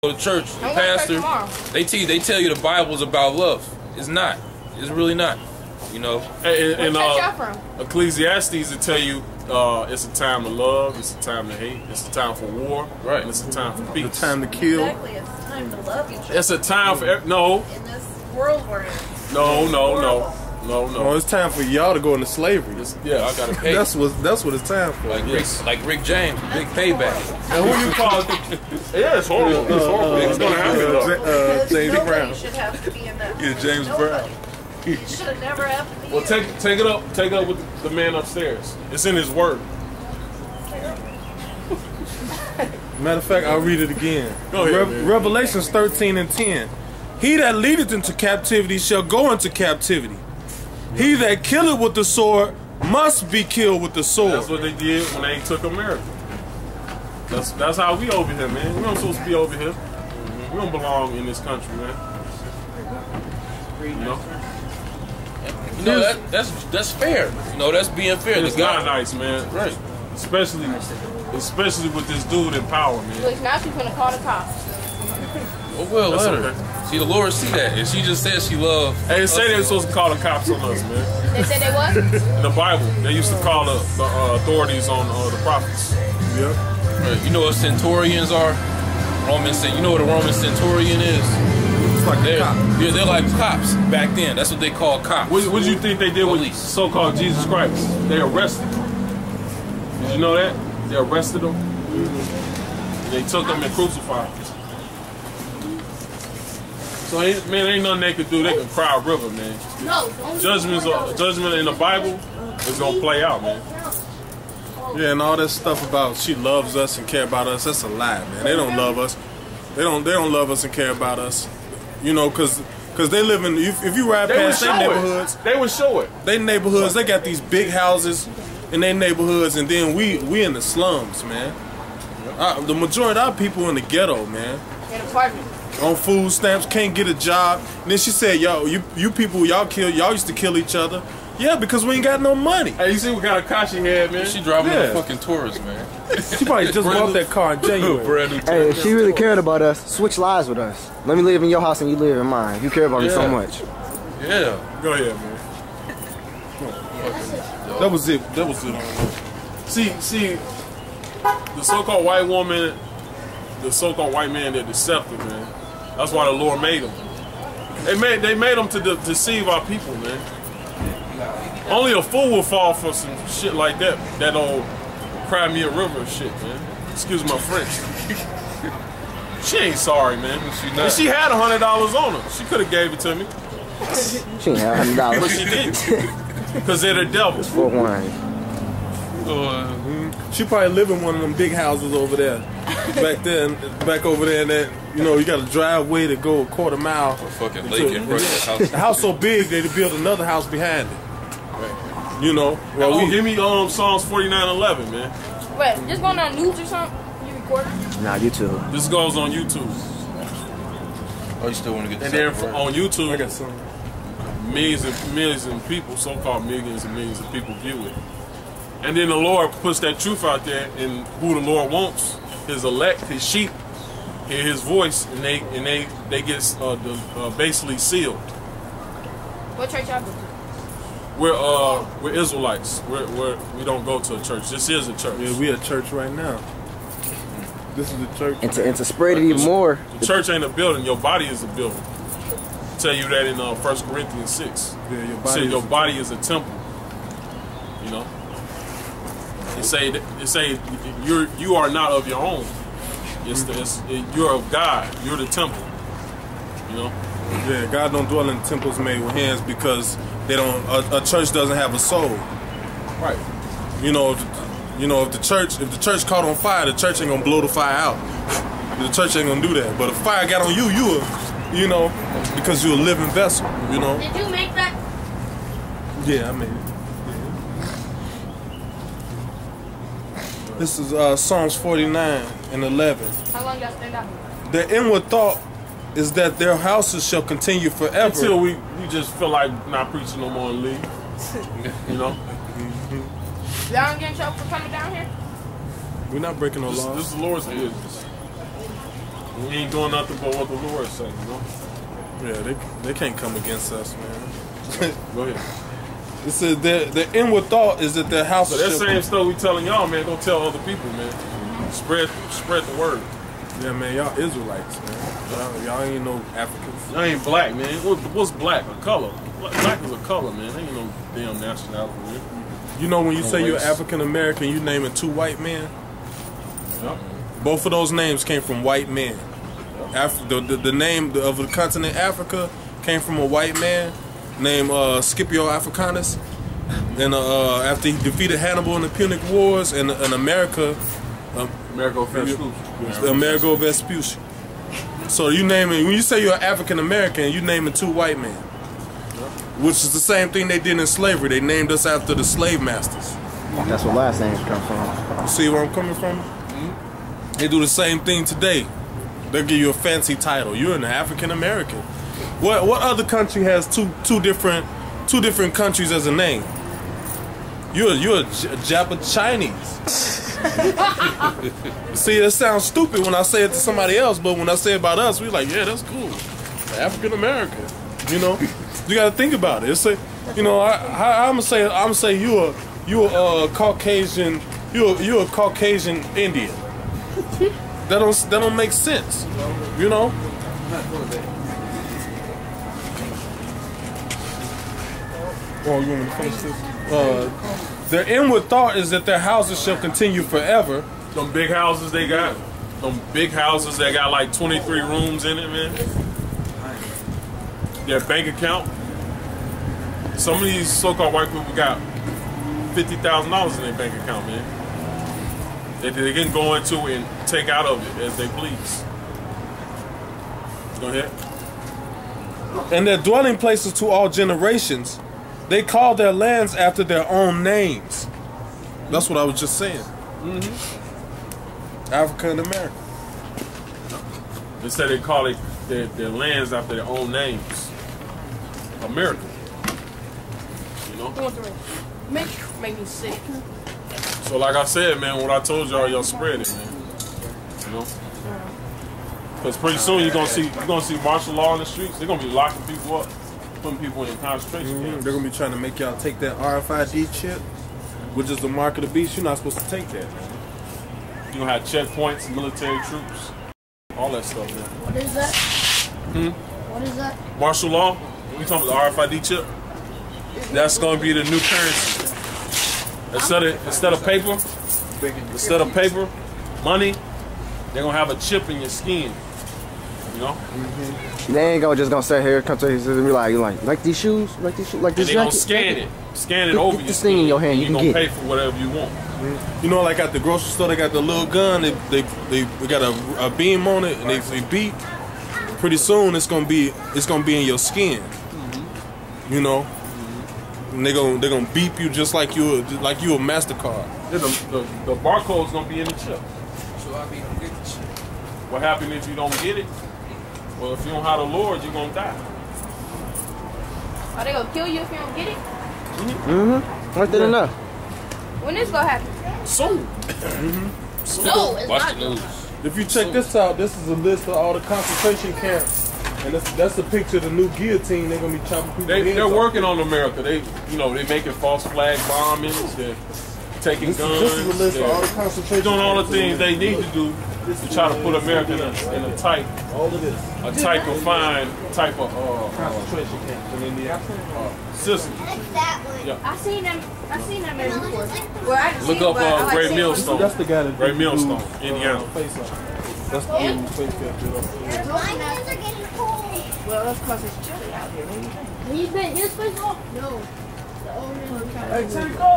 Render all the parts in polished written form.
Go to church, the pastor, they tell you the Bible's about love. It's not. It's really not. You know. And Ecclesiastes will tell you it's a time to love, it's a time to hate, it's a time for war, right? And it's a time for peace. It's a time to kill. Exactly, it's a time to love each other. It's a time for no. In this world we're in. No. It's time for y'all to go into slavery. Yeah, I gotta pay. That's what it's time for. Like Rick James, big payback. And who you call? Yeah, it's horrible. It's horrible. It's gonna happen. James Brown. Should have to be in that. Yeah, James Brown. It should have never happened to Well, you. take it up. Take it up with the man upstairs. It's in his word. Matter of fact, I'll read it again. Go ahead, man. Revelations 13:10. He that leadeth into captivity shall go into captivity. He that killeth with the sword must be killed with the sword. That's what they did when they took America. That's how we over here, man. We don't supposed to be over here. We don't belong in this country, man. You know? You know that's fair. You know, that's being fair. It's not nice, man. Right. Especially with this dude in power, man. Look, now she's gonna call the cops. Well, let her. Okay. See, the Lord see that, and she just said she loved. Hey, they say they're supposed to call the cops on us, man. They said they what? In the Bible, they used to call the authorities on the prophets. Yeah. Right. You know what centurions are? You know what a Roman centurion is? It's like a cop. Yeah, they're like cops back then. That's what they call cops. What do you think they did with so-called Jesus Christ? They arrested him. Did you know that? They arrested him. They took him and crucified him. So, man, ain't nothing they could do. They can cry a river, man. No, Judgment in the Bible is gonna play out, man. Yeah, and all that stuff about she loves us and care about us, that's a lie, man. They don't love us. They don't love us and care about us. You know, cause they live in. If you ride past their neighborhoods, they would show it. They neighborhoods, they got these big houses in their neighborhoods, and then we in the slums, man. The majority of our people in the ghetto, man. In apartments. On food stamps, can't get a job. And then she said, "Yo, you people, y'all used to kill each other." Yeah, because we ain't got no money. Hey, you see what kind of car she had, man? She driving a fucking Taurus, man. She probably just bought that car in January. Hey, if she really cared about us, switch lives with us. Let me live in your house and you live in mine. You care about me so much. Yeah. Go ahead, man. That was it. See, the so-called white woman, the so-called white man, they're deceptive, man. That's why the Lord made them. They made them to deceive our people, man. Only a fool will fall for some shit like that. That old cry me a river shit, man. Excuse my French. She ain't sorry, man. If she had $100 on her, she could have gave it to me. She ain't had $100. But she didn't. Because they're the devil. It's for wine. She probably live in one of them big houses over there. Back over there, and that, you know, you got a driveway to go a quarter mile. A fucking lake in front of the house. The house so big they built another house behind it. You know. Well, give me Psalms 49:11, man. Wait, just going on news or something? You recording? Nah, YouTube. This goes on YouTube. Oh, you still want to get? And then on YouTube, I got some. millions of people, so-called millions and millions of people view it. And then the Lord puts that truth out there, and who the Lord wants, His elect, His sheep, hear His voice, and they get basically sealed. What church y'all go to? We're Israelites. We don't go to a church. This is a church. Yeah, we at church right now. This is the church. And to spread it even more. The church ain't a building. Your body is a building. I tell you that in 1 Corinthians 6. Yeah, your body is a temple. You know. It say you are not of your own. You're of God. You're the temple. You know. Yeah, God don't dwell in temples made with hands because they don't. A church doesn't have a soul. Right. You know, if the church caught on fire, the church ain't gonna blow the fire out. The church ain't gonna do that. But if fire got on you, you know, because you're a living vessel. You know. Did you make that? Yeah, I made it. This is Psalms 49:11. How long y'all stand out? Their inward thought is that their houses shall continue forever. Until we just feel like not preaching no more and leave. You know? Y'all don't get in trouble for coming down here? We're not breaking no laws. This is the Lord's business. We ain't doing nothing but what the Lord said, you know? Yeah, they can't come against us, man. Go ahead. It says their inward thought is that their house. So that same stuff we telling y'all, man, go tell other people, man. Spread the word. Yeah, man, y'all Israelites, man. Y'all ain't no Africans. Y'all ain't black, man. What's black? A color. Black is a color, man. Ain't no damn nationality, man. You know when you No say you're race. African American, you naming 2 white men. Yep. Both of those names came from white men. The name of the continent Africa came from a white man named Scipio Africanus. And after he defeated Hannibal in the Punic Wars in America, Amerigo Vespucci. So you naming, when you say you're African American, you naming 2 white men. Which is the same thing they did in slavery. They named us after the slave masters. That's where last names come from. You see where I'm coming from? They do the same thing today. They'll give you a fancy title. You're an African American. What other country has two different countries as a name? You're a Japa Chinese. See, it sounds stupid when I say it to somebody else, but when I say it about us, we're like, yeah, that's cool. African American. You know, you got to think about it. It's a, you know, I'm gonna say you a Caucasian. You a Caucasian Indian. That don't make sense. You know. Oh, you want me to finish this? Their inward thought is that their houses shall continue forever. Them big houses they got. Them big houses that got like 23 rooms in it, man. Their bank account. Some of these so-called white people got $50,000 in their bank account, man. They can go into and take out of it as they please. Go ahead. And their dwelling places to all generations. They call their lands after their own names. That's what I was just saying. Africa and America. They said they call it their lands after their own names. America. You know? Make me sick. So like I said, man, what I told y'all spread it, man. You know? Because pretty soon you're gonna see martial law in the streets. They're gonna be locking people up, putting people in concentration camps. They're gonna be trying to make y'all take that RFID chip, which is the mark of the beast. You're not supposed to take that, man. You're gonna have checkpoints, military troops, all that stuff, man. What is that? What is that? Martial law? We talking about the RFID chip? That's gonna be the new currency. Instead of paper, money, they're gonna have a chip in your skin. You know? They ain't just gonna sit here, come to his and be like these shoes, like this And they gonna scan it over this thing in your hand. You You're can gonna get pay for whatever you want. You know, like at the grocery store, they got the little gun. They got a beam on it, and they beep. Pretty soon, it's gonna be in your skin. You know, and they're gonna beep you just like you a MasterCard. Yeah, the barcode's gonna be in the chip. So I be gonna get the chip. What happens if you don't get it? Well, if you don't have the Lord, you're gonna die. Are they gonna kill you if you don't get it? Right there enough. When this gonna happen? Soon. No, it's Watch not. the news. If you check this out, this is a list of all the concentration camps, and that's a picture of the new guillotine. They're gonna be chopping people. They're working on America. They making false flag bombings. They're taking guns. This is a list of all the They're concentration doing all the camps. things they need to do to try to put America in a tight, All of this. confined type of Concentration camps in India. system. I seen them maybe before. Well, I didn't Look see up it, but I like Great seeing Millstone. That's the guy that Ray did Millstone, the Indiana. face off. That's the dude who face got did up. My hands are getting cold. Well, that's because it's chilly out here. He's been his face off? No.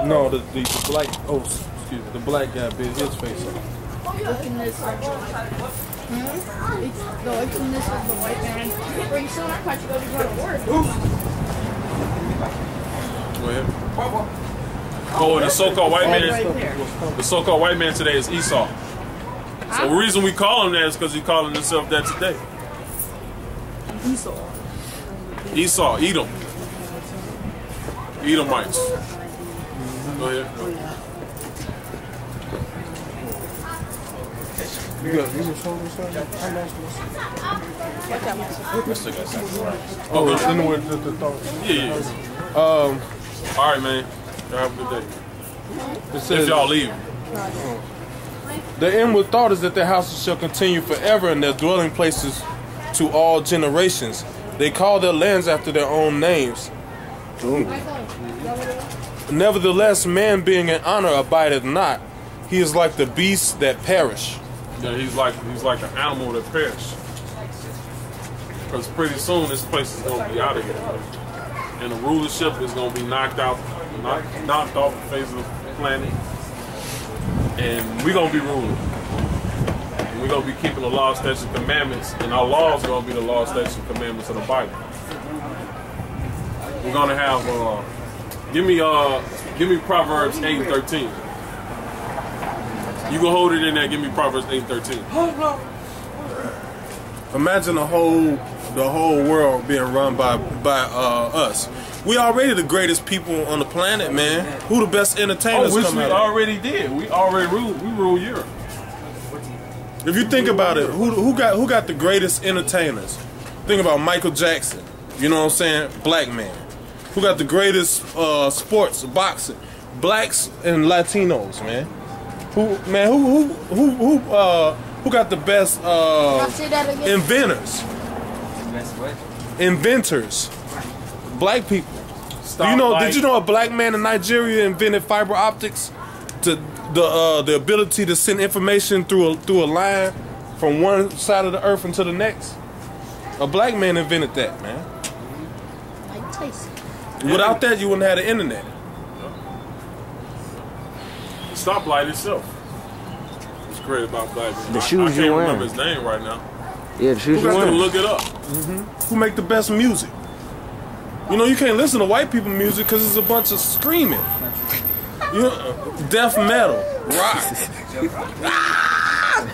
No, the black. Oh, excuse me. The black guy bit his face off. Look in this. No, it's in this of the white man. Pretty soon, I thought you go to work. Go ahead. Oh, the so-called white man. The so-called white man today is Esau. So the reason we call him that is because he's calling himself that today. Esau, Edom. Edomites. Go ahead. You got something? Oh, then the thought. Yeah. All right, man. Y'all have a good day. It says, If y'all leave. the inward thought is that their houses shall continue forever and their dwelling places to all generations. They call their lands after their own names. Nevertheless, man being in honor abideth not. He is like the beasts that perish. Yeah, he's like an animal that perishes. Because pretty soon this place is gonna be out of here, man. And the rulership is gonna be knocked off the face of the planet. And we're gonna be ruling. And we're gonna be keeping the law, statutes, and commandments, and our laws are gonna be the law, statutes, and commandments of the Bible. We're gonna have give me Proverbs 8:13. You can hold it in there. Give me Proverbs 8:13. Imagine the whole world being run by us. We already the greatest people on the planet, man. Who the best entertainers? Which come we out of? already did. We already ruled. We rule Europe. If you think about it, who got the greatest entertainers? Think about Michael Jackson. You know what I'm saying? Black man. Who got the greatest sports, boxing? Blacks and Latinos, man. Who got the best inventors? Inventors. Black people. Did you know a black man in Nigeria invented fiber optics? To the ability to send information through a line from one side of the earth into the next. A black man invented that, man. Like Tyson. Without that, you wouldn't have the internet. The stoplight itself. What's great about black men? The shoes I you can't wearing. remember his name right now. Yeah, the shoes Who you got I'm wearing. gonna look it up. Who make the best music? You know, you can't listen to white people music because it's a bunch of screaming. You know, death metal, rock.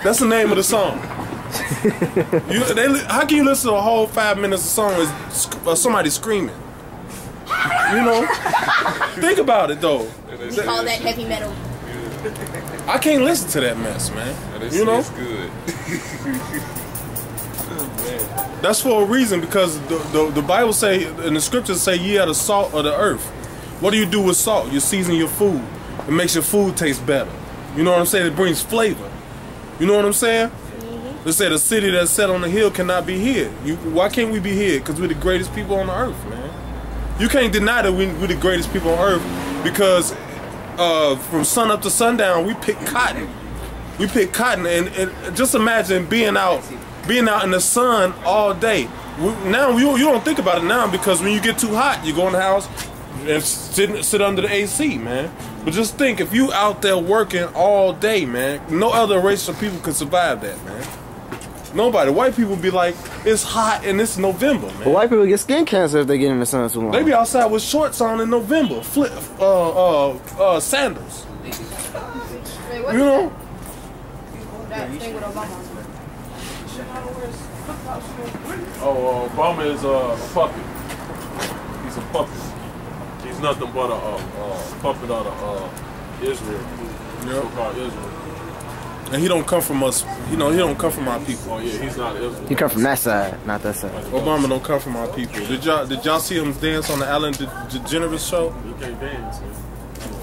That's the name of the song. How can you listen to a whole 5 minutes of song with somebody screaming? You know, think about it though. We call that heavy metal. I can't listen to that mess, man. You know, It's good. that's for a reason because the Bible say and the scriptures say ye are the salt of the earth. What do you do with salt? You season your food. It makes your food taste better. You know what I'm saying? It brings flavor. You know what I'm saying? They say the city that's set on the hill cannot be hid. Why can't we be hid? Because we're the greatest people on the earth, man. You can't deny that we're the greatest people on earth because from sun up to sundown we pick cotton. We pick cotton, and just imagine being out in the sun all day. Now you don't think about it now because when you get too hot, you go in the house and sit under the AC, man. But just think, if you out there working all day, man, no other race of people could survive that, man. Nobody. White people be like, it's hot and it's November, man. But white people get skin cancer if they get in the sun too long. They be outside with shorts on in November, sandals. You know? That thing with Obama. Oh, Obama is a puppet. He's a puppet. He's nothing but a puppet of Israel. So-called Israel. And he don't come from us. You know, he don't come from our people. Oh yeah, he's not Israel. He come from that side, not that side. Obama don't come from our people. Did y'all see him dance on the Ellen DeGeneres show? He can't dance,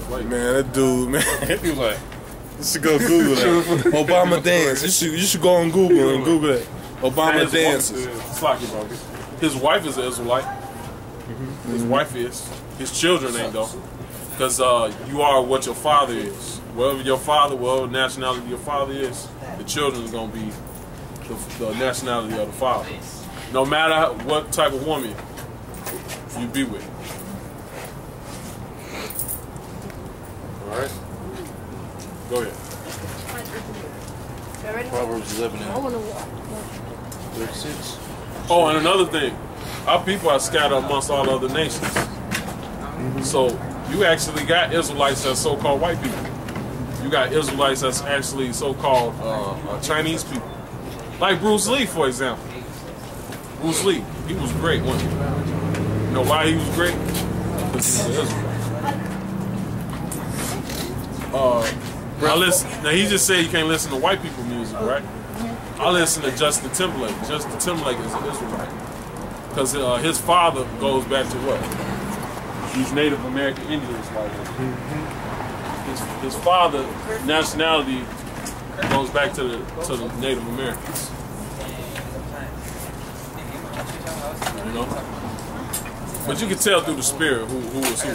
man. Man, that dude, man. He was like, you should go Google that. Obama dance. You should go on Google and Google that. Obama dances. His wife is an Israelite. His wife is. His children ain't though. Because you are what your father is. Whatever nationality your father is, the children is going to be the nationality of the father. No matter what type of woman you be with. Alright? Go ahead. Proverbs 11 I want to walk. 36. Oh, and another thing. Our people are scattered amongst all other nations. So, you actually got Israelites that's so-called white people. You got Israelites that's actually so-called Chinese people. Like Bruce Lee, for example. Bruce Lee, he was great, wasn't he? You know why he was great? Because he was an Israelite. I listen. Now he just said you can't listen to white people music, right? I listen to Justin Timberlake. Justin Timberlake is an Israelite because his father goes back to what? These Native American Indians, like his father nationality goes back to the Native Americans. You know. But you can tell through the spirit who was who.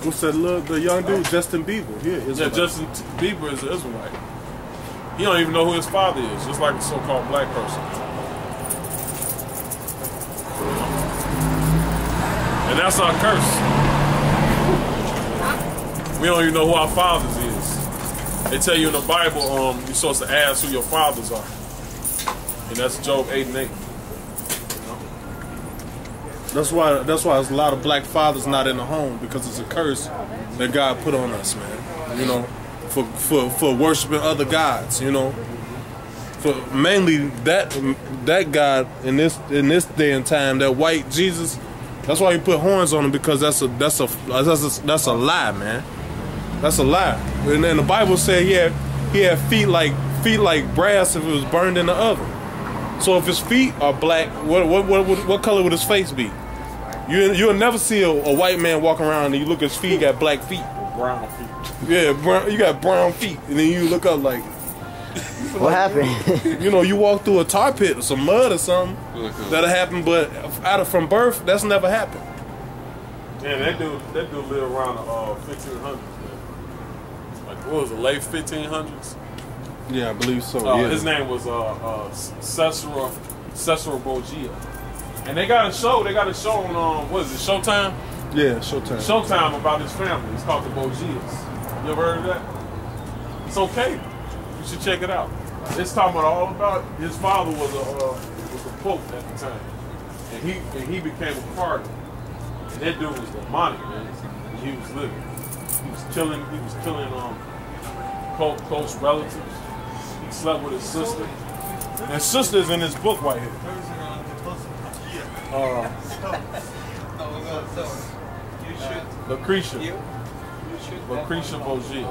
What's that little the young dude, Justin Bieber? Yeah, Justin Bieber is an Israelite. He don't even know who his father is, just like a so-called black person. And that's our curse. We don't even know who our fathers is. They tell you in the Bible, you're supposed to ask who your fathers are. And that's Job 8 and 8. That's why there's a lot of black fathers not in the home, because it's a curse that God put on us, man. You know, for worshiping other gods. You know, for mainly that God in this day and time, that white Jesus. That's why he put horns on him, because that's a lie, man. That's a lie. And then the Bible said he had feet like brass if it was burned in the oven. So if his feet are black, what color would his face be? You'll never see a white man walking around and you look at his feet, he got black feet. Brown feet. Yeah, you got brown feet. And then you look up like... What happened? You know, you walk through a tar pit or some mud or something, that'll happen, but from birth, that's never happened. Yeah, that dude lived around the 1500s, man. Like, what was it, late 1500s? Yeah, I believe so. Yeah. His name was Cesare Borgia. And they got a show on, what is it, Showtime? Yeah, Showtime. Showtime about his family. It's called The Borgias. You ever heard of that? It's okay. You should check it out. It's talking all about his father was a pope at the time. And he became a cardinal. And that dude was demonic, man. He was living. He was killing close relatives. He slept with his sister. And sister's in his book right here. Lucretia Borgia.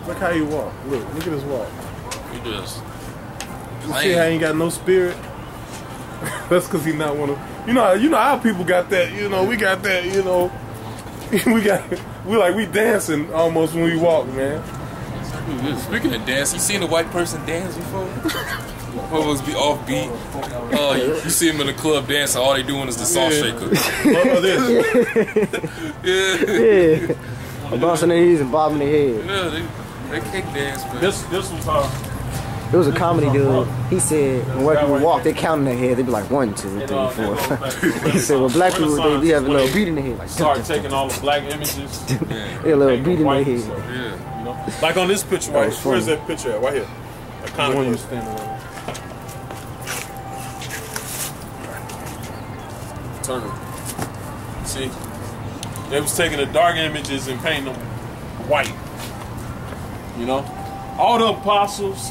Look how he walk. Look at his walk. He just You see how he ain't got no spirit? That's because he not want to. You know how people got that. You know, we got that. You know, we dancing almost when we walk, man. Speaking of dance, you seen a white person dance before? What was be off beat? You see them in the club dancing, all they doing is the salt shaker. Yeah. Bouncing their knees and bobbing their head. Yeah, they cake dance, man. This was how. It was a comedy dude. He said when white people walk, they count in their head. They be like 1, 2, 3, 4. He said, well, black people, they be having a little beat in their head. Like, start taking all the black images. They a little beat in their head. So, yeah. You know? Like on this picture right here. Where's that picture at? Right here. That kind of standing on. Turn it. See? They was taking the dark images and painting them white. You know? All the apostles,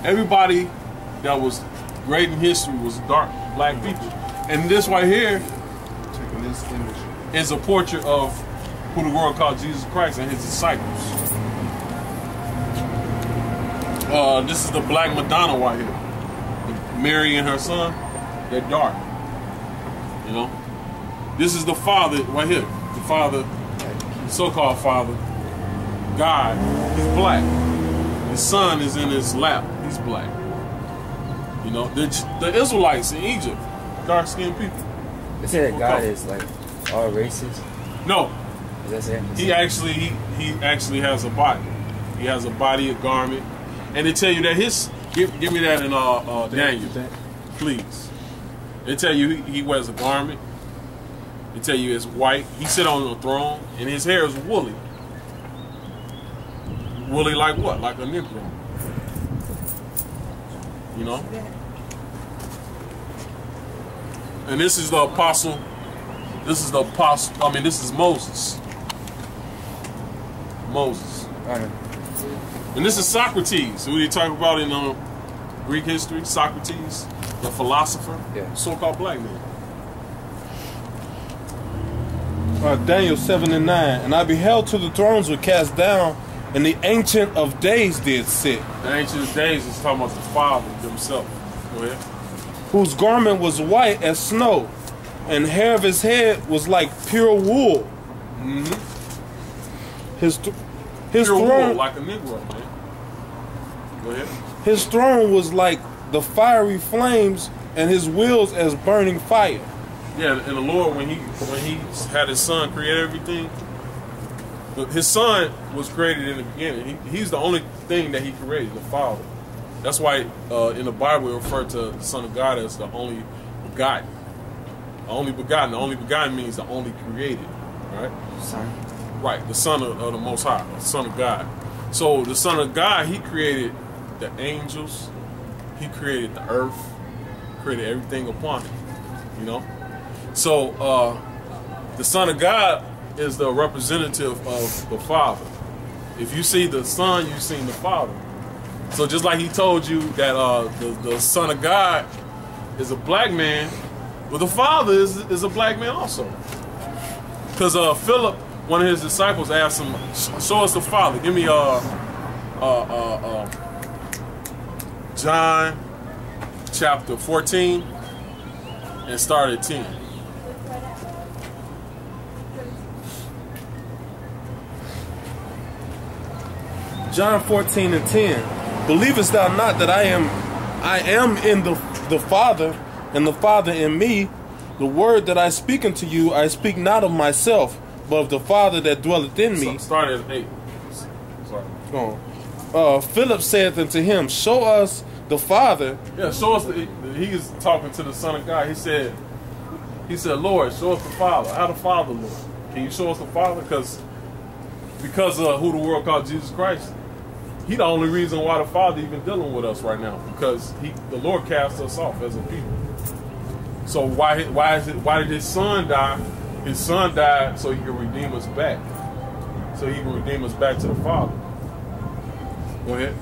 everybody that was great in history was dark black people. And this right here Taking this image is a portrait of who the world called Jesus Christ and his disciples. This is the Black Madonna right here. Mary and her son, they're dark. You know? This is the Father right here. The Father, so-called Father, God, he's black. His son is in his lap. He's black. You know, the Israelites in Egypt, dark-skinned people. They say that God is like all races. No, he actually has a body. He has a body, a garment, and they tell you that give me that in Daniel, please. They tell you he wears a garment. They tell you it's white. He sit on a throne, and his hair is woolly. Woolly like what? Like a Negro. You know? And this is the apostle. This is Moses. Moses. And this is Socrates, who they talk about in Greek history, Socrates, the philosopher, Yeah. so-called black man. Daniel 7 and 9. And I beheld till the thrones were cast down, and the Ancient of Days did sit, The Ancient of Days is talking about the Father himself. Go ahead. whose garment was white as snow, and hair of his head was like pure wool. His Pure throne, wool, like a Negro, man. Go ahead. his throne was like the fiery flames, and his wheels as burning fire. Yeah, and the Lord, when he had his son create everything, his son was created in the beginning. He's the only thing that he created, the Father. That's why in the Bible it referred to the Son of God as the only begotten. The only begotten. The only begotten means the only created, right? Son. Right, the Son of the Most High, the Son of God. So the Son of God, he created the angels, he created the earth, created everything upon it, you know? So the Son of God is the representative of the Father. If you see the Son, you've seen the Father. So just like he told you that the Son of God is a black man, well, the Father is a black man also. Because Philip, one of his disciples, asked him, "Show us the Father." Give me John chapter 14 and start at 10. John 14 and 10. Believest thou not that I am in the Father, and the Father in me? The word that I speak unto you, I speak not of myself, but of the Father that dwelleth in me. Start at 8. Sorry. Philip saith unto him, Show us the Father. Yeah, show us. He is talking to the Son of God. He said, Lord, show us the Father. How the Father, Lord? Can you show us the Father? Because of who the world called Jesus Christ. He the only reason why the Father even dealing with us right now, because the Lord cast us off as a people. So why did his Son die? His Son died so he can redeem us back. So he can redeem us back to the Father. Go ahead.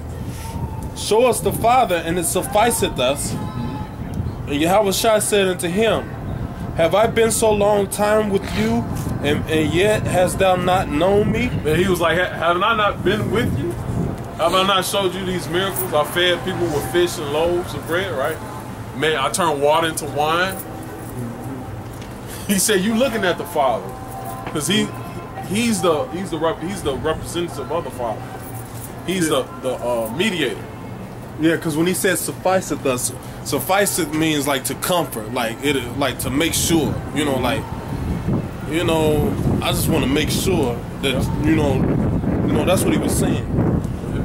Show us the Father, and it sufficeth us. And YAHAWASHI said unto him, Have I been so long time with you, and yet hast thou not known me? And he was like, have I not been with you? Have I not showed you these miracles? I fed people with fish and loaves of bread, right? Man, I turned water into wine. He said, you looking at the Father. Because he's the representative of the Father. He's the mediator. Yeah, because when he says sufficeth us, sufficeth means like to comfort, like to make sure, I just want to make sure that, that's what he was saying.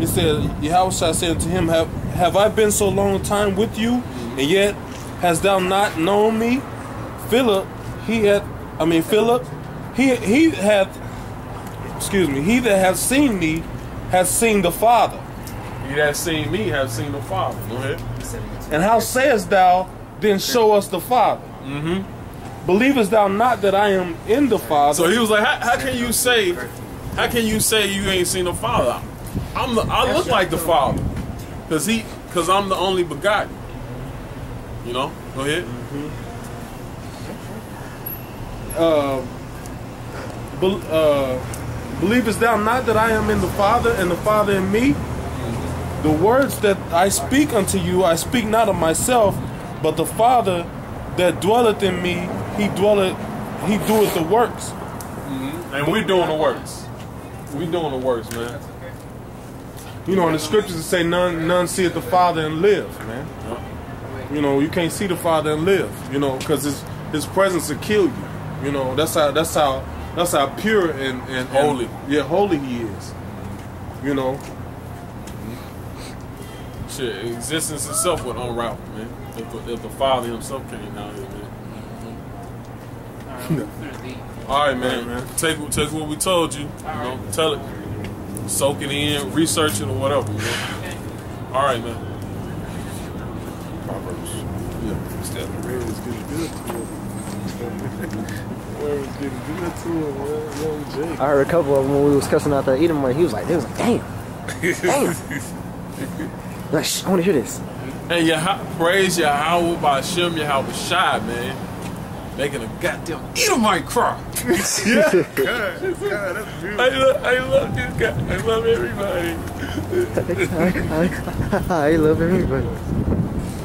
He said, YAHAWASHI said to him, have I been so long time with you, and yet hast thou not known me? Philip, he that hath seen me, has seen the Father. He that seen me has seen the Father. Go ahead. And how sayest thou, then show us the Father? Believest thou not that I am in the Father? So he was like, how can you say you ain't seen the Father? I look like the Father, because I'm the only begotten. Go ahead. Believest thou not that I am in the Father, and the Father in me? The words that I speak unto you, I speak not of myself, but the Father that dwelleth in me, he doeth the works. And we're doing the works. We doing the works, man. In the scriptures it say none seeth the Father and live, man. You can't see the Father and live, because his presence will kill you. That's how pure and holy. Holy he is. Shit, existence itself would unravel, man. If the Father himself came down here, man. All right, man. Take what we told you. Tell it, soak it in, research it, or whatever. All right, man. Proverbs. Yeah, still. It's getting good to him. I heard a couple of them when we was cussing out that Edomite. He was like, damn. Damn. Like, shh, I want to hear this. And praise Yahawah by Shem YAHAWASHI, man. Making a goddamn Edomite cry. Yeah. God, that's beautiful. I love this guy. I love everybody. I love everybody.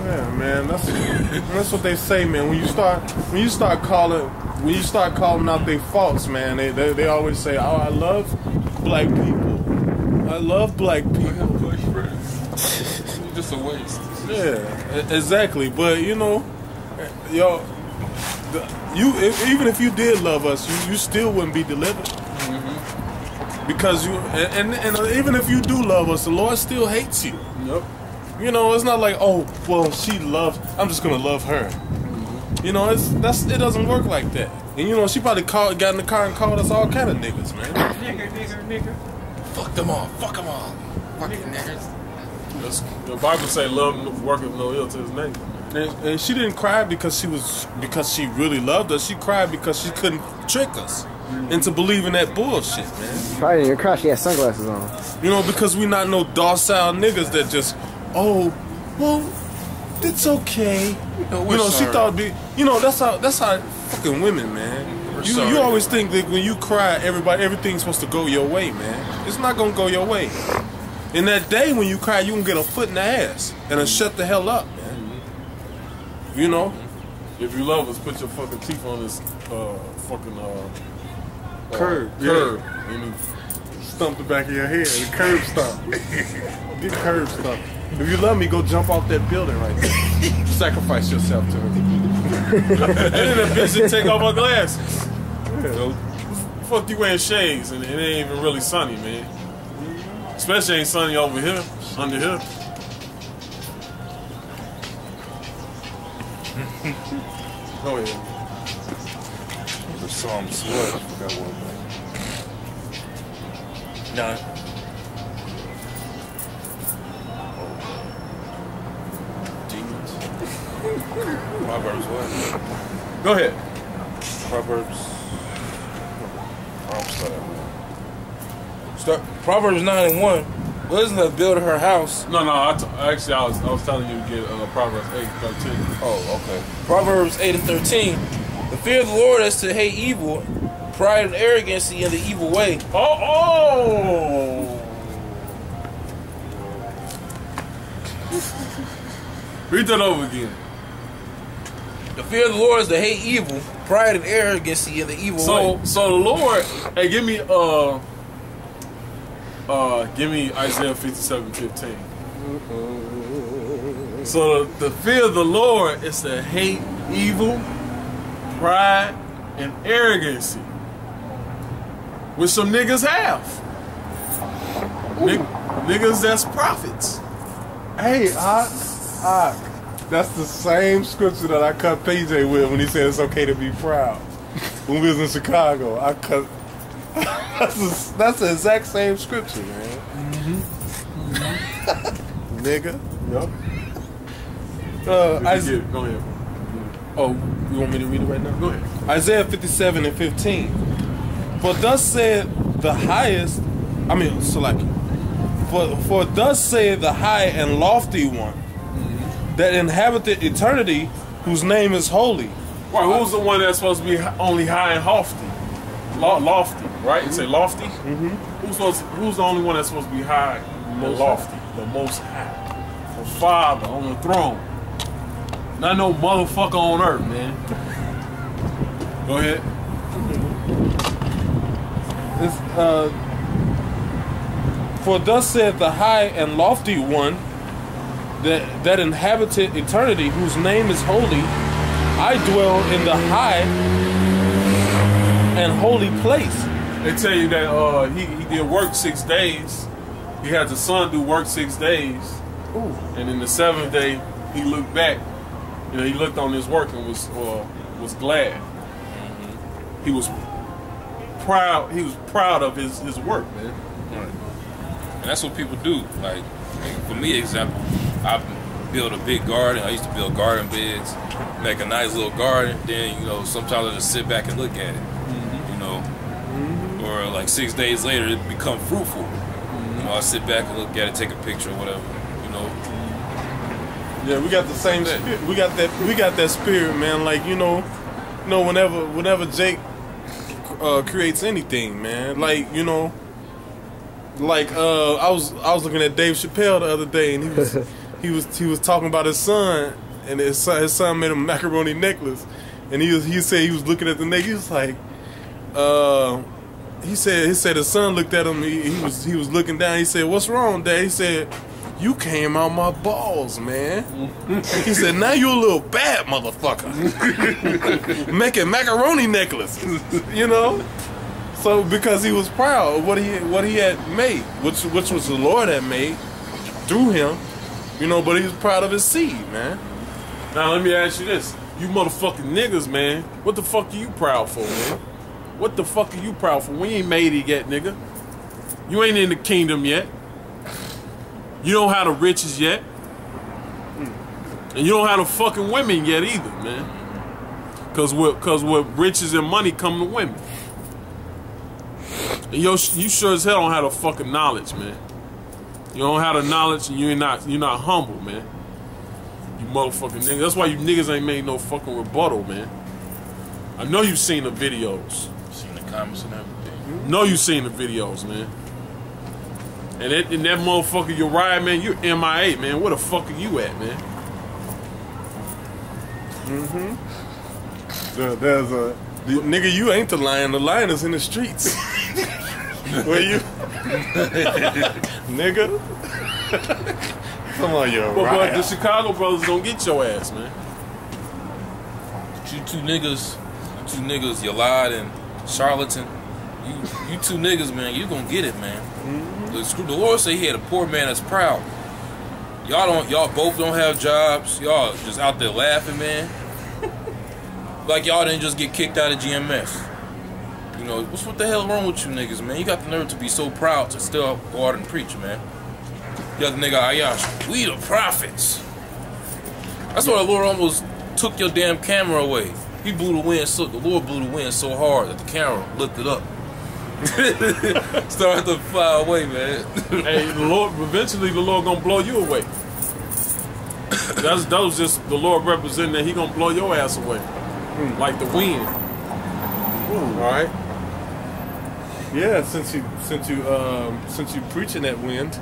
Yeah, man, that's what they say, man. When you start calling out their faults, man, they always say, "Oh, I love black people. I love black people." Just a waste. Yeah, exactly. But you know, yo, even if you did love us, you still wouldn't be delivered. Because and even if you do love us, the Lord still hates you. Yep. You know, it's not like, oh, well, I'm just gonna love her. You know, it doesn't work like that. And you know, she probably got in the car and called us all kind of niggas, man. Nigger. Fuck them all. Fucking niggas. The Bible say love worketh no ill to his neighbor. And she didn't cry because she really loved us. She cried because she couldn't trick us into believing that bullshit, man. Probably in your car, she had sunglasses on. You know, because we not no docile niggas that just, oh, well, it's okay. You know, she thought, that's how fucking women, man. You always think that when you cry, everything's supposed to go your way, man. It's not gonna go your way. In that day when you cry, you can get a foot in the ass and shut the hell up, man. You know? If you love us, put your fucking teeth on this fucking curb. Curb. Yeah. And stump the back of your head. The curb stomp. Get curb stomp. If you love me, go jump off that building right there. Sacrifice yourself to me. And then that bitch didn't take off her glasses. Yeah. Fuck you wearing shades and it ain't even really sunny, man. Especially ain't sunny over here, under here. Go ahead. The Psalms, what? I forgot what. 9. Demons. Proverbs what? Go ahead. Proverbs. Start Proverbs 9 and 1. Wasn't the builder her house? No. Actually, I was telling you to get Proverbs 8:13. Oh, okay. Proverbs 8 and 13. The fear of the Lord is to hate evil, pride and arrogancy in the evil way. Oh! Read that over again. The fear of the Lord is to hate evil, pride and arrogancy in the evil way. So the Lord, hey, give me Isaiah 57:15. So the fear of the Lord is to hate evil, pride, and arrogancy, which some niggas have. Niggas that's prophets. Hey, that's the same scripture that I cut PJ with when he said it's okay to be proud. When we was in Chicago, I cut. That's the exact same scripture, man. Nigga. Yup. Go ahead. Oh, you want me to read it right now? Go ahead. Isaiah 57 and 15. For thus said the highest, for thus said the high and lofty one, that inhabited eternity, whose name is holy. Right, who's the one that's supposed to be only high and lofty? Lofty, right? You say lofty? Mm-hmm. Who's the only one that's supposed to be high and lofty? The Most High. The Father on the throne. Not no motherfucker on earth, man. Go ahead. For thus said the high and lofty one, that inhabited eternity, whose name is holy. I dwell in the high and holy place. They tell you that he did work 6 days. He had the son do work 6 days. Ooh. And in the 7th day, he looked back. You know, he looked on his work and was glad. Mm-hmm. He was proud. He was proud of his work, man. Right. And that's what people do. Like for me, example, I build a big garden. I used to build garden beds, make a nice little garden. Then sometimes I just sit back and look at it. Or like 6 days later, it become fruitful. I sit back and look at it, take a picture or whatever. Yeah, we got the same spirit. We got that spirit, man. Like, whenever Jake creates anything, man. Like, like I was looking at Dave Chappelle the other day, and he was talking about his son, and his son made him a macaroni necklace, and he said he was looking at the necklace. He was like, he said his son looked at him. He was looking down. He said, "What's wrong, Dad?" He said, "You came out my balls, man." He said, "Now you a little bad motherfucker, making macaroni necklaces." So because he was proud of what he had made, which was the Lord had made through him, but he was proud of his seed, man. Now let me ask you this: you motherfucking niggas, man, what the fuck are you proud for, man? What the fuck are you proud for? We ain't made it yet, nigga. You ain't in the kingdom yet. You don't have the riches yet. And you don't have the fucking women yet either, man. Cause with riches and money come the women. And you sure as hell don't have the fucking knowledge, man. You don't have the knowledge, and you're not humble, man. You motherfucking niggas. That's why you niggas ain't made no fucking rebuttal, man. I know you've seen the videos. Seen the comments and everything. Know you seen the videos, man. And that motherfucker Uriah, man, you're MIA, man. Where the fuck are you at, man? There's a nigga. You ain't the lion. The lion is in the streets. Where you, nigga? Come on, yo. But the Chicago brothers don't get your ass, man. You two niggas, you lied and charlatan. You two niggas, man, you gonna get it, man. The Lord said he had a poor man that's proud. Y'all both don't have jobs. Y'all just out there laughing, man. Like y'all didn't just get kicked out of GMS. What the hell wrong with you niggas, man? You got the nerve to be so proud to still go out and preach, man. You got the nigga Ayash, we the prophets. That's why the Lord almost took your damn camera away. He blew the wind the Lord blew the wind so hard that the camera lifted up. Started to fly away, man. Hey, eventually the Lord gonna blow you away. That was just the Lord representing that he gonna blow your ass away. Like the wind. All right. Yeah, since you preaching that wind,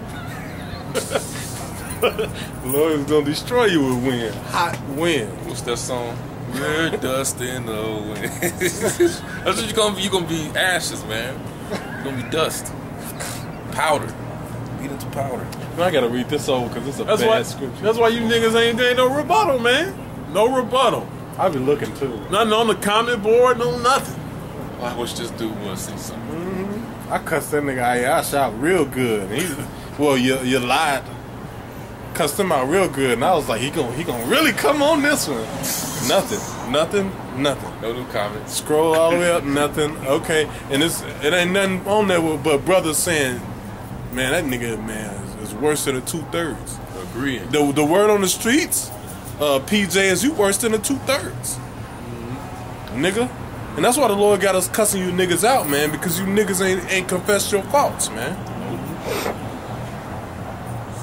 the Lord is gonna destroy you with wind, hot wind. What's that song? We're dust in the wind. That's what you're gonna be. You're gonna be ashes, man. You're gonna be dust, powder, beat into powder. I gotta read this over because it's a bad scripture. That's why you niggas ain't doing no rebuttal, man. No rebuttal. I've been looking too. Nothing on the comment board, no nothing. I wish this dude would see something. I cussed that nigga Ayash out real good. You lied. Cussed him out real good, and I was like, he gonna really come on this one. Nothing. No new comments. Scroll all the way up, nothing. Okay, and it ain't nothing on there but brothers saying, man, that nigga, man, is worse than the 2/3. Agreeing. The word on the streets, PJ, is you worse than the 2/3, nigga. And that's why the Lord got us cussing you niggas out, man, because you niggas ain't confessed your faults, man.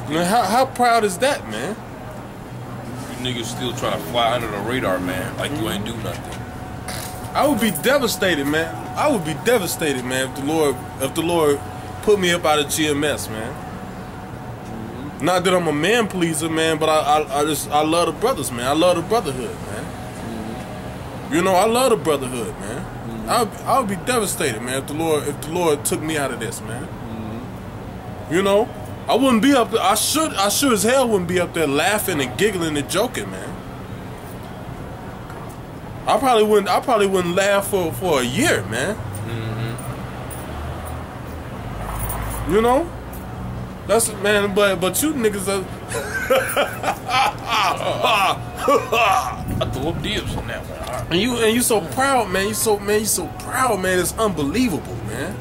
Man, how proud is that, man? You niggas still trying to fly under the radar, man, like you ain't do nothing. I would be devastated, man. I would be devastated, man, if the Lord put me up out of GMS, man. Not that I'm a man pleaser, man, but I love the brothers, man. I love the brotherhood, man. I love the brotherhood, man. I would be devastated, man, if the Lord took me out of this, man. I wouldn't be up there. I sure as hell wouldn't be up there laughing and giggling and joking, man. I probably wouldn't laugh for a year, man. That's, man, but you niggas are I threw up dibs on that one. and you so proud, man. You so proud, man. It's unbelievable, man,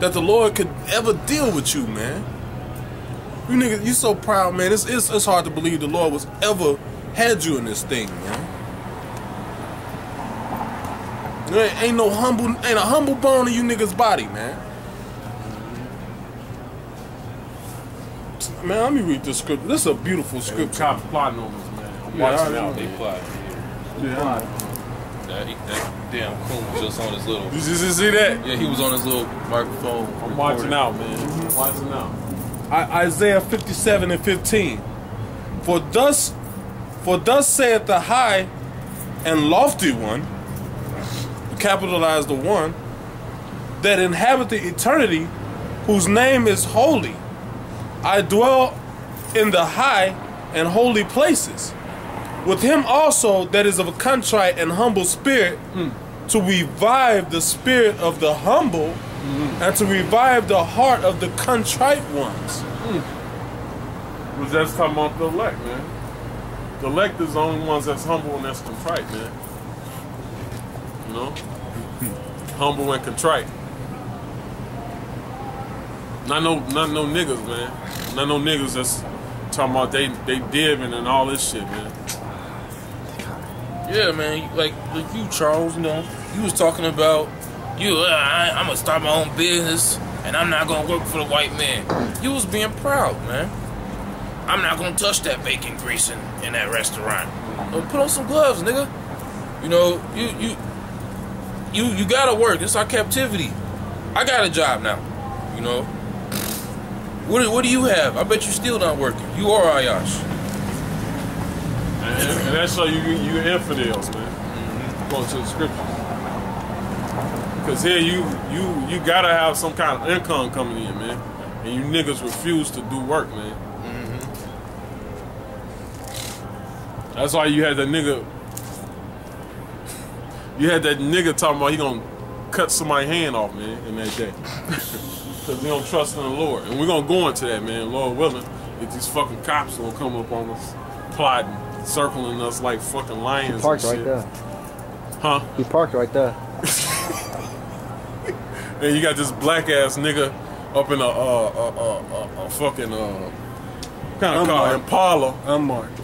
that the Lord could ever deal with you, man. You niggas, you so proud, man. It's hard to believe the Lord was ever had you in this thing, man. There ain't a humble bone in you niggas' body, man. Man, let me read this scripture. This is a beautiful scripture. Cops plotting on us, Watching out. They fly. Yeah. That damn coon was just on his little. You just see that? Yeah, he was on his little microphone. I'm watching out, man. Watching out. Isaiah 57:15. For thus saith the high and lofty one, capitalize the one, that inhabiteth eternity, whose name is holy. I dwell in the high and holy places, with him also that is of a contrite and humble spirit, to revive the spirit of the humble, and to revive the heart of the contrite ones. Was that's talking about the elect, man. The elect is the only ones that's humble and that's contrite, man. You know? Humble and contrite. Not no niggas, man. Not no niggas that's talking about they diving and all this shit, man. Yeah, man. Like you, Charles. You know, you was talking about I'm gonna start my own business and I'm not gonna work for the white man. You was being proud, man. I'm not gonna touch that bacon grease in that restaurant. Put on some gloves, nigga. You know, you gotta work. It's our captivity. I got a job now. You know. What do you have? I bet you still not working. You are Ayash. And that's how you infidels, man. Going to the scriptures. Because here you gotta have some kind of income coming in, man. And you niggas refuse to do work, man. That's why you had that nigga. You had that nigga talking about he gonna cut somebody's hand off, man, in that day. Because we don't trust in the Lord. And we're gonna go into that, man, Lord willing. If these fucking cops gonna come up on us, plotting, circling us like fucking lions. He parked and right shit. there. Huh? He parked right there. And you got this black ass nigga up in a fucking kind of car, Impala. Unmarked.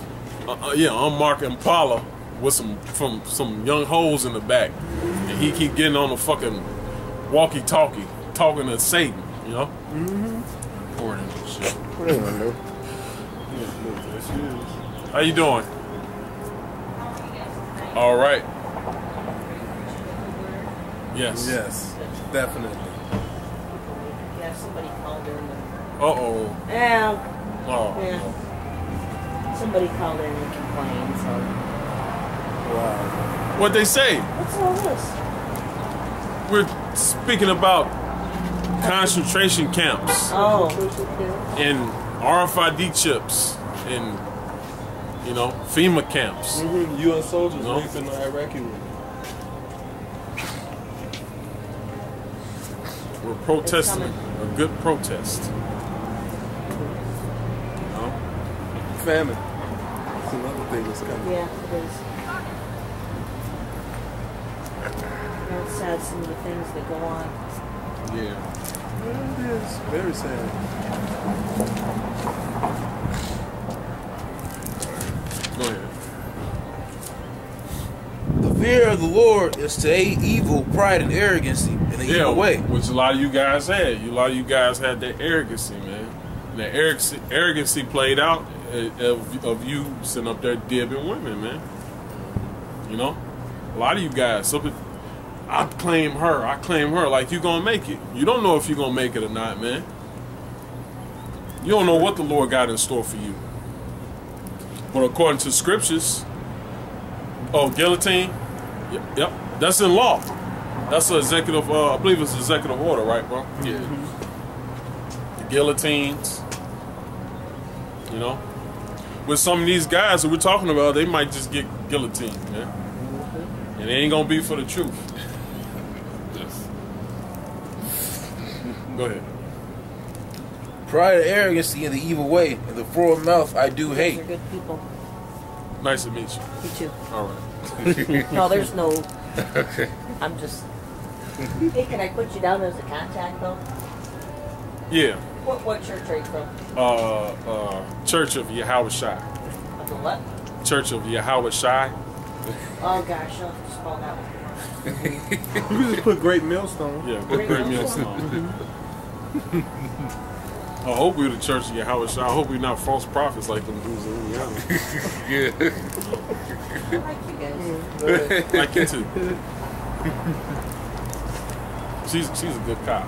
Unmarked Impala with some young hoes in the back, and he keep getting on the fucking walkie-talkie, talking to Satan, you know. Recording and shit. What do you want to do? How you doing? All right. Yes. Yes, definitely. Yeah, somebody called in. Uh-oh. Yeah. Oh. Yeah. Somebody called in and complained, so. Wow. What'd they say? What's all this? We're speaking about concentration camps Oh. and RFID chips and, you know, FEMA camps. U.S. soldiers No. raping the Iraqi women. We're protesting a good protest. You know? Famine. That's another thing that's coming. Yeah, it is. You know, it's sad some of the things that go on. Yeah. Yeah, it is. Very sad. Go ahead. The fear of the Lord is to hate evil, pride, and arrogancy in the evil way. Which a lot of you guys had. A lot of you guys had that arrogancy, man. And that arrogancy played out of you sitting up there dibbing women, man. You know? A lot of you guys, I claim her like you gonna make it. You don't know if you're gonna make it or not, man. You don't know what the Lord got in store for you. But according to scriptures, guillotine, yep, that's in law. That's an executive, I believe it's executive order, right, bro? Yeah. The guillotines, you know. With some of these guys that we're talking about, they might just get guillotined, man. And they ain't gonna be for the truth. Go ahead. Pride and arrogancy in the evil way, and the forward mouth I do hate. They're good people. Nice to meet you. You too. All right. No, there's no. I'm just. Hey, can I put you down as a contact though? Yeah. What church are you from? Church of YAHAWASHI. Of the what? Church of YAHAWASHI. Oh gosh, I'll have to spell that one. You just put Great Millstone. Yeah, Great Millstone. I hope we're the church of YAHAWASHI. I hope we're not false prophets like them dudes in Indiana. Yeah. I like you guys. Like you too. She's a good cop.